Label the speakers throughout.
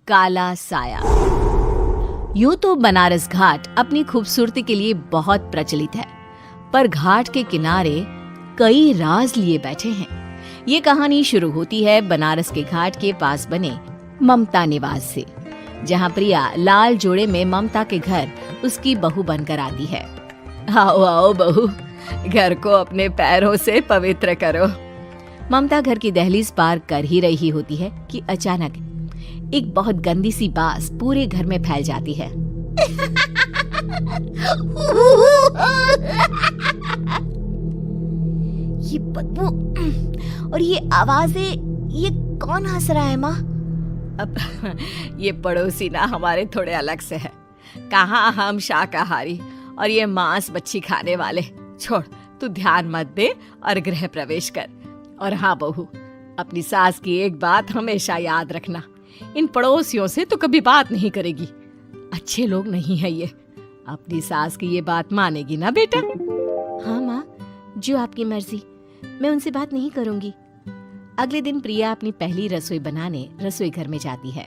Speaker 1: काला साया। यूं तो बनारस घाट अपनी खूबसूरती के लिए बहुत प्रचलित है, पर घाट के किनारे कई राज लिए बैठे हैं। ये कहानी शुरू होती है बनारस के घाट के पास बने ममता निवास से, जहाँ प्रिया लाल जोड़े में ममता के घर उसकी बहू बनकर आती है। आओ आओ बहू, घर को अपने पैरों से पवित्र करो। ममता घर की दहलीज पार कर ही रही होती है कि अचानक एक बहुत गंदी सी बास पूरे घर में फैल जाती है।
Speaker 2: ये बदबू और ये आवाजें, ये कौन हंस रहा है माँ?
Speaker 1: अब ये पड़ोसी ना हमारे थोड़े अलग से है। कहाँ हम शाकाहारी और ये मांस मच्छी खाने वाले। छोड़, तू ध्यान मत दे और गृह प्रवेश कर। और हाँ बहू, अपनी सास की एक बात हमेशा याद रखना, इन पड़ोसियों से तो कभी बात नहीं करेगी। अच्छे लोग नहीं है ये। अपनी सास की ये बात मानेगी ना बेटा?
Speaker 2: हाँ माँ, जो आपकी मर्जी, मैं उनसे बात नहीं करूंगी।
Speaker 1: अगले दिन प्रिया अपनी पहली रसोई बनाने रसोई घर में जाती है।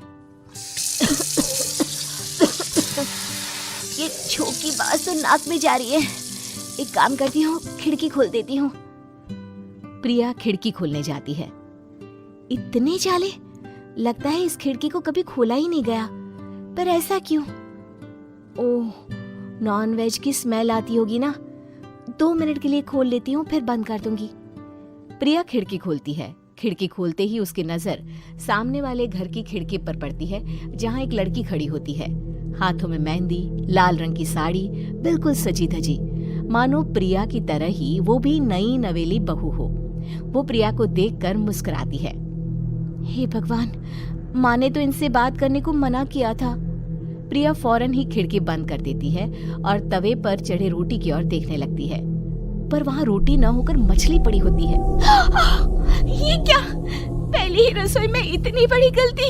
Speaker 2: ये छोक की बात तो नाक में जा रही है। एक काम करती हूँ, खिड़की खोल देती हूँ।
Speaker 1: प्रिया खिड़की खोलने जाती है।
Speaker 2: इतने जाले, लगता है इस खिड़की को कभी खोला ही नहीं गया। पर ऐसा क्यों? ओह, नॉन वेज की स्मेल आती होगी ना। 2 मिनट के लिए खोल लेती हूँ, फिर बंद कर दूंगी।
Speaker 1: प्रिया खिड़की खोलती है। खिड़की खोलते ही उसकी नजर सामने वाले घर की खिड़की पर पड़ती है, जहाँ एक लड़की खड़ी होती है, हाथों में मेहंदी, लाल रंग की साड़ी, बिल्कुल सजी धजी, मानो प्रिया की तरह ही वो भी नई नवेली बहू हो। वो प्रिया को देखकर मुस्कुराती है।
Speaker 2: हे भगवान, माँ ने तो इनसे बात करने को मना किया था।
Speaker 1: प्रिया फौरन ही खिड़की बंद कर देती है और तवे पर चढ़े रोटी की ओर देखने लगती है, पर वहाँ रोटी न होकर मछली पड़ी होती है।
Speaker 2: ये क्या? पहली ही रसोई में इतनी बड़ी गलती।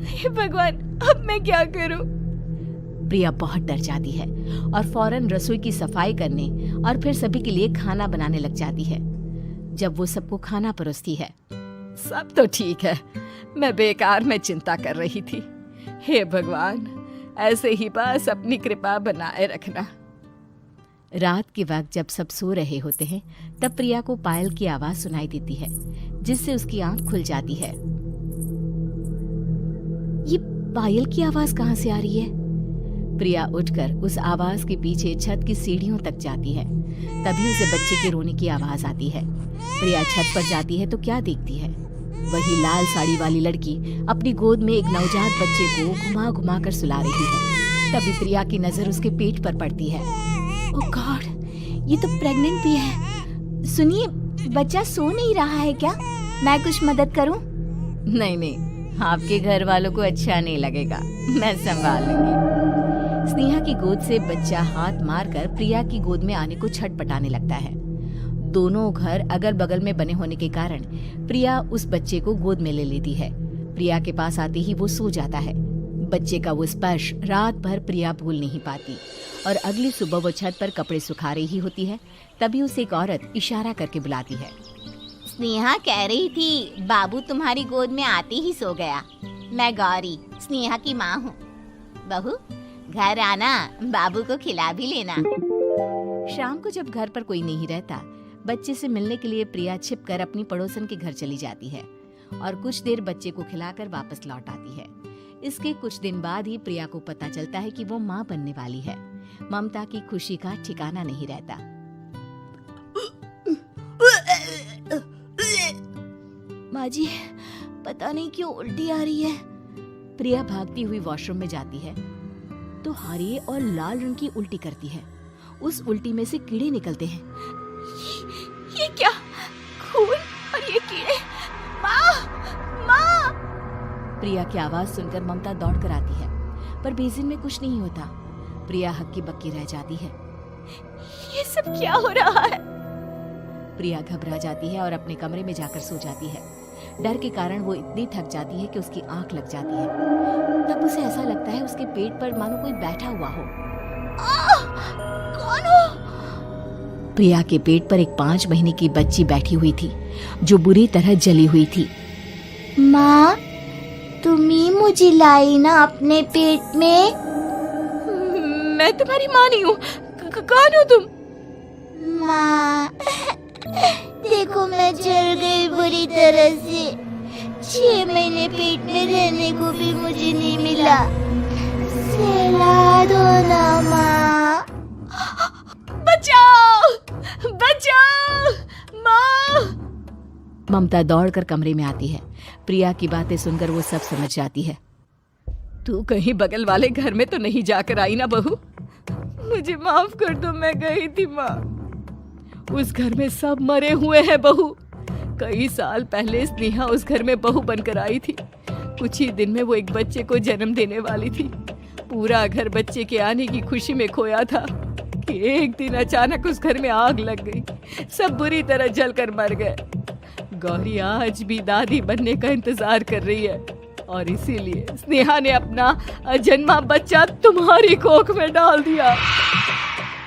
Speaker 2: हे भगवान, अब मैं क्या करूं?
Speaker 1: प्रिया बहुत डर जाती है और फौरन रसोई की सफाई करने और फिर सभी के लिए खाना बनाने लग जाती है। जब वो सबको खाना परोसती है, सब तो ठीक है, मैं बेकार में चिंता कर रही थी। हे भगवान, ऐसे ही बस अपनी कृपा बनाए रखना। रात के वक्त जब सब सो रहे होते हैं, तब प्रिया को पायल की आवाज सुनाई देती है, जिससे उसकी आंख खुल जाती है।
Speaker 2: ये पायल की आवाज कहाँ से आ रही है?
Speaker 1: प्रिया उठकर उस आवाज के पीछे छत की सीढ़ियों तक जाती है। तभी उसे बच्चे के रोने की आवाज आती है। प्रिया छत पर जाती है तो क्या देखती है? वही लाल साड़ी वाली लड़की अपनी गोद में एक नवजात बच्चे को घुमा घुमा कर सुला रही है। तभी प्रिया की नजर उसके पेट पर पड़ती है।
Speaker 2: ओह गॉड, ये तो प्रेग्नेंट भी है। सुनिए, बच्चा सो नहीं रहा है क्या? मैं कुछ मदद करूं?
Speaker 1: नहीं नहीं, आपके घर वालों को अच्छा नहीं लगेगा, मैं संभाल लूंगी। स्नेहा की गोद से बच्चा हाथ मारकर प्रिया की गोद में आने को छटपटाने लगता है। दोनों घर अगल बगल में बने होने के कारण प्रिया उस बच्चे को गोद में ले लेती है। प्रिया के पास आते ही वो सो जाता है। बच्चे का वो स्पर्श रात भर प्रिया भूल नहीं पाती और अगली सुबह वो छत पर कपड़े सुखा रही होती है। तभी उसे एक औरत इशारा करके बुलाती है।
Speaker 2: स्नेहा कह रही थी बाबू तुम्हारी गोद में आते ही सो गया। मैं गौरी, स्नेहा की माँ हूँ। बहू, घर आना, बाबू को खिला भी लेना।
Speaker 1: शाम को जब घर पर कोई नहीं रहता, बच्चे से मिलने के लिए प्रिया छिपकर अपनी पड़ोसन के घर चली जाती है और कुछ देर बच्चे को खिलाकर वापस लौट आती है। इसके कुछ दिन बाद ही प्रिया को पता चलता है कि वो माँ बनने वाली है। ममता की खुशी का ठिकाना नहीं रहता।
Speaker 2: माँ जी, पता नहीं क्यों उल्टी आ रही है।
Speaker 1: प्रिया भागती हुई वॉशरूम में जाती है तो हरे और लाल रंग की उल्टी करती है। उस उल्टी में से कीड़े निकलते हैं।
Speaker 2: ये क्या? खून और ये कीड़े! माँ! माँ!
Speaker 1: प्रिया की आवाज सुनकर ममता दौड़ कर आती है, पर बेसिन में कुछ नहीं होता। प्रिया हक्की बक्की रह जाती है।
Speaker 2: ये सब क्या हो रहा है?
Speaker 1: प्रिया घबरा जाती है और अपने कमरे में जाकर सो जाती है। डर के कारण वो इतनी थक जाती है कि उसकी आंख लग जाती है। तब उसे ऐसा लगता है उसके पेट पर मानो कोई बैठा हुआ हो।
Speaker 2: कौन हो?
Speaker 1: प्रिया के पेट पर एक 5 महीने की बच्ची बैठी हुई थी, जो बुरी तरह जली हुई थी।
Speaker 2: माँ, तुम ही मुझे लाई ना अपने पेट में।
Speaker 1: मैं तुम्हारी माँ नहीं हूँ। कौन हो तुम?
Speaker 2: माँ, देखो मैं जल गई बुरी तरह से। 6 महीने पेट में रहने को भी मुझे नहीं मिला। सहला दो ना माँ।
Speaker 1: बचाओ, बचाओ, माँ। ममता दौड़कर कमरे में आती है। प्रिया की बातें सुनकर वो सब समझ जाती है। तू कहीं बगल वाले घर में तो नहीं जाकर आई ना बहू? मुझे माफ कर दो, मैं गई थी माँ। उस घर में सब मरे हुए हैं बहू। कई साल पहले स्नेहा उस घर में बहू बनकर आई थी। कुछ ही दिन में वो एक बच्चे को जन्म देने वाली थी। पूरा घर बच्चे के आने की खुशी में खोया था कि एक दिन अचानक उस घर में आग लग गई। सब बुरी तरह जलकर मर गए। गौरी आज भी दादी बनने का इंतजार कर रही है और इसीलिए स्नेहा ने अपना अजन्मा बच्चा तुम्हारी कोख में डाल दिया।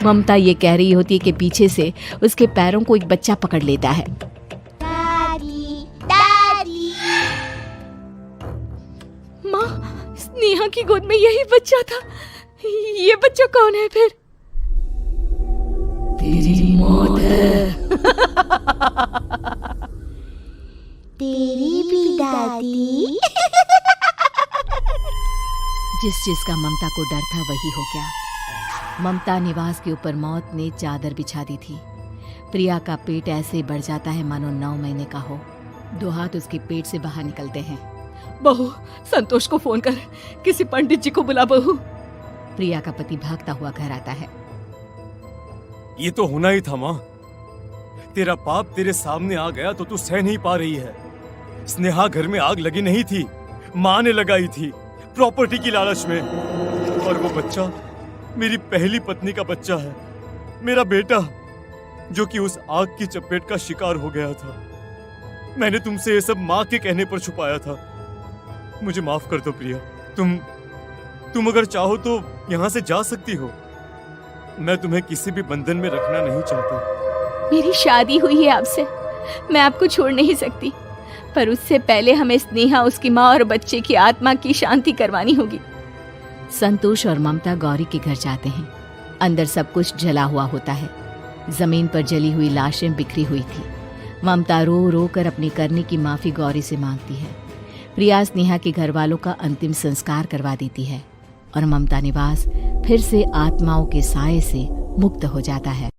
Speaker 1: ममता ये कह रही होती है कि पीछे से उसके पैरों को एक बच्चा पकड़ लेता है।
Speaker 2: दादी, दादी।
Speaker 1: माँ, स्नेहा की गोद में यही बच्चा था। ये बच्चा कौन है फिर? तेरी मौत है।
Speaker 2: तेरी भी दादी।
Speaker 1: जिस चीज का ममता को डर था वही हो गया। ममता निवास के ऊपर मौत ने चादर बिछा दी थी। प्रिया का पेट ऐसे बढ़ जाता है मानो 9 महीने का हो। 2 हाथ उसके पेट से बाहर निकलते हैं। बहू, संतोष को फोन कर, किसी पंडित जी को बुला बहू। प्रिया का पति भागता हुआ घर आता है।
Speaker 3: ये तो होना ही था माँ। तेरा पाप तेरे सामने आ गया तो तू सह नहीं पा रही है। स्नेहा घर में आग लगी नहीं थी, माँ ने लगाई थी प्रॉपर्टी की लालच में। और वो बच्चा मेरी पहली पत्नी का बच्चा है, मेरा बेटा, जो कि उस आग की चपेट का शिकार हो गया था। मैंने तुमसे ये सब माँ के कहने पर छुपाया था। मुझे माफ कर दो प्रिया। तुम अगर चाहो तो यहाँ से जा सकती हो। मैं तुम्हें किसी भी बंधन में रखना नहीं चाहता।
Speaker 1: मेरी शादी हुई है आपसे, मैं आपको छोड़ नहीं सकती, पर उससे पहले हमें स्नेहा, उसकी माँ और बच्चे की आत्मा की शांति करवानी होगी। संतोष और ममता गौरी के घर जाते हैं। अंदर सब कुछ जला हुआ होता है। जमीन पर जली हुई लाशें बिखरी हुई थी। ममता रो रो कर अपनी करने की माफी गौरी से मांगती है। प्रिया स्नेहा के घर वालों का अंतिम संस्कार करवा देती है और ममता निवास फिर से आत्माओं के साए से मुक्त हो जाता है।